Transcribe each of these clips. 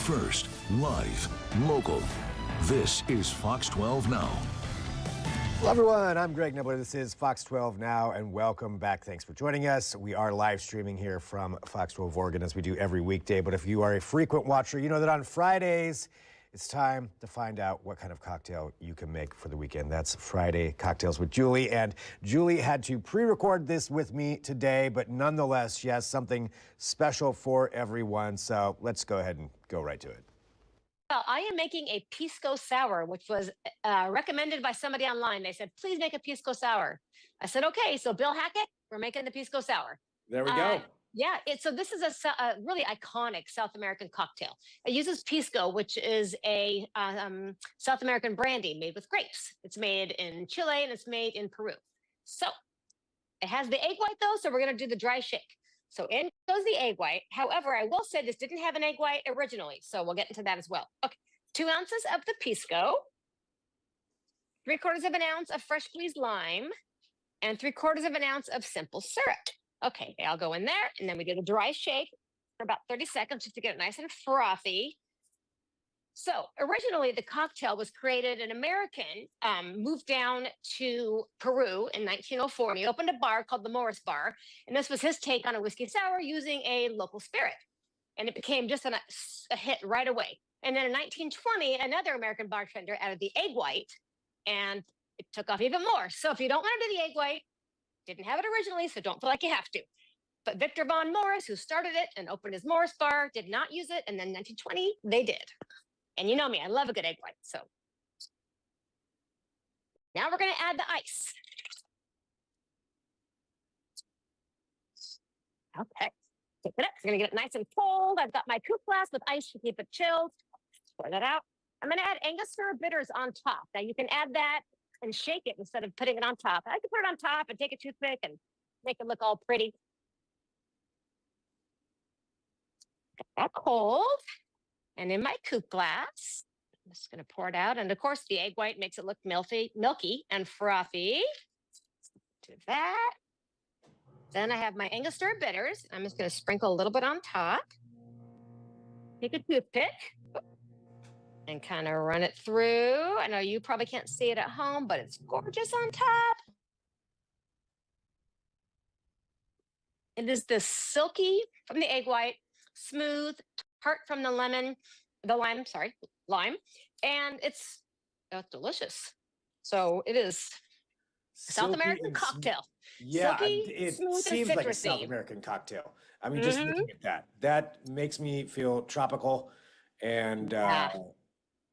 First, live, local. This is Fox 12 Now. Hello, everyone. I'm Greg Nibbler. This is Fox 12 Now, and welcome back. Thanks for joining us. We are live streaming here from Fox 12 Oregon, as we do every weekday. But if you are a frequent watcher, you know that on Fridays, it's time to find out what kind of cocktail you can make for the weekend. That's Friday Cocktails with Julie. And Julie had to pre-record this with me today, but nonetheless, she has something special for everyone. So let's go ahead and go right to it. Well, I am making a Pisco sour, which was recommended by somebody online. They said, please make a Pisco sour. I said, okay, so Bill Hackett, we're making the Pisco sour. There we go. Yeah, so this is a really iconic South American cocktail. It uses Pisco, which is a South American brandy made with grapes. It's made in Chile and it's made in Peru. So it has the egg white though, so we're gonna do the dry shake. So in goes the egg white. However, I will say this didn't have an egg white originally, so we'll get into that as well. Okay, 2 ounces of the Pisco, 3/4 of an ounce of fresh squeezed lime, and 3/4 of an ounce of simple syrup. Okay, they all go in there, and then we do the dry shake for about 30 seconds just to get it nice and frothy. So originally, the cocktail was created. An American moved down to Peru in 1904, and he opened a bar called the Morris Bar, and this was his take on a whiskey sour using a local spirit, and it became just a hit right away. And then in 1920, another American bartender added the egg white, and it took off even more. So if you don't want to do the egg white, didn't have it originally, so don't feel like you have to. But Victor Von Morris, who started it and opened his Morris Bar, did not use it, and then in 1920, they did. And you know me, I love a good egg white. So now we're going to add the ice. Okay, take it up. We're going to get it nice and cold. I've got my coupe glass with ice to keep it chilled. Pour that out. I'm going to add Angostura bitters on top. Now you can add that and shake it instead of putting it on top. I can put it on top and take a toothpick and make it look all pretty. Got that cold. And in my coupe glass, I'm just going to pour it out. And of course, the egg white makes it look milky and frothy. Do that. Then I have my Angostura bitters. I'm just going to sprinkle a little bit on top. Take a toothpick and kind of run it through. I know you probably can't see it at home, but it's gorgeous on top. It is the silky from the egg white, smooth, tart from the lime, and it's delicious. So it is a South American cocktail. Yeah, silky, it smooth, seems and like a citrusy. South American cocktail. I mean, just looking at that makes me feel tropical, and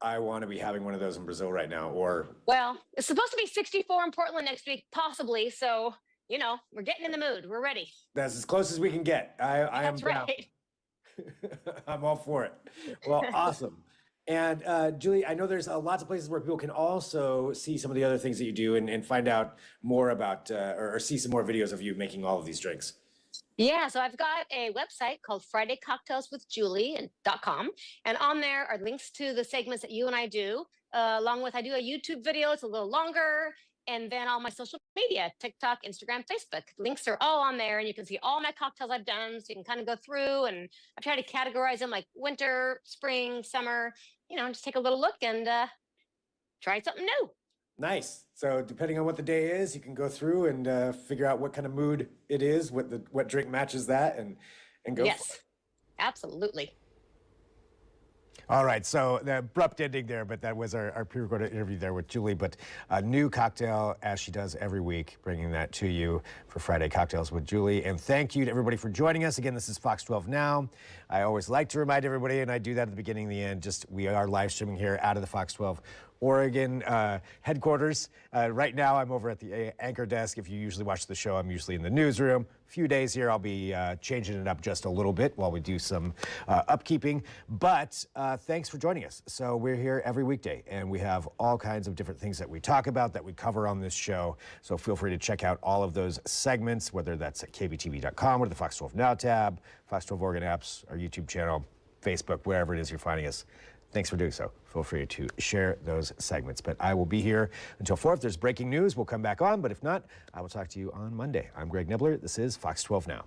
I want to be having one of those in Brazil right now. Or well, it's supposed to be 64 in Portland next week, possibly. So you know, we're getting in the mood. We're ready. That's as close as we can get. I am down. Right. I'm all for it. Well, awesome. And Julie, I know there's lots of places where people can also see some of the other things that you do and find out more about or see some more videos of you making all of these drinks. Yeah, so I've got a website called FridayCocktailsWithJulie.com, and on there are links to the segments that you and I do, along with I do a YouTube video. It's a little longer. And then all my social media, TikTok, Instagram, Facebook. Links are all on there, and you can see all my cocktails I've done. So you can kind of go through, and I try to categorize them like winter, spring, summer, you know, just take a little look and try something new. Nice. So depending on what the day is, you can go through and figure out what kind of mood it is, what drink matches that, and go for it. Yes, absolutely. All right, so the abrupt ending there, but that was our pre-recorded interview there with Julie. But a new cocktail, as she does every week, bringing that to you for Friday Cocktails with Julie. And thank you to everybody for joining us. Again, this is Fox 12 Now. I always like to remind everybody, and I do that at the beginning and the end, we are live streaming here out of the Fox 12 Oregon headquarters. Right now, I'm over at the anchor desk. If you usually watch the show, I'm usually in the newsroom. A few days here, I'll be changing it up just a little bit while we do some upkeeping. But thanks for joining us. So we're here every weekday, and we have all kinds of different things that we talk about, that we cover on this show. So feel free to check out all of those segments, whether that's at KPTV.com or the Fox 12 Now tab, Fox 12 Oregon apps, our YouTube channel, Facebook, wherever it is you're finding us. Thanks for doing so. Feel free to share those segments. But I will be here until 4. If there's breaking news, we'll come back on. But if not, I will talk to you on Monday. I'm Greg Nibbler. This is Fox 12 Now.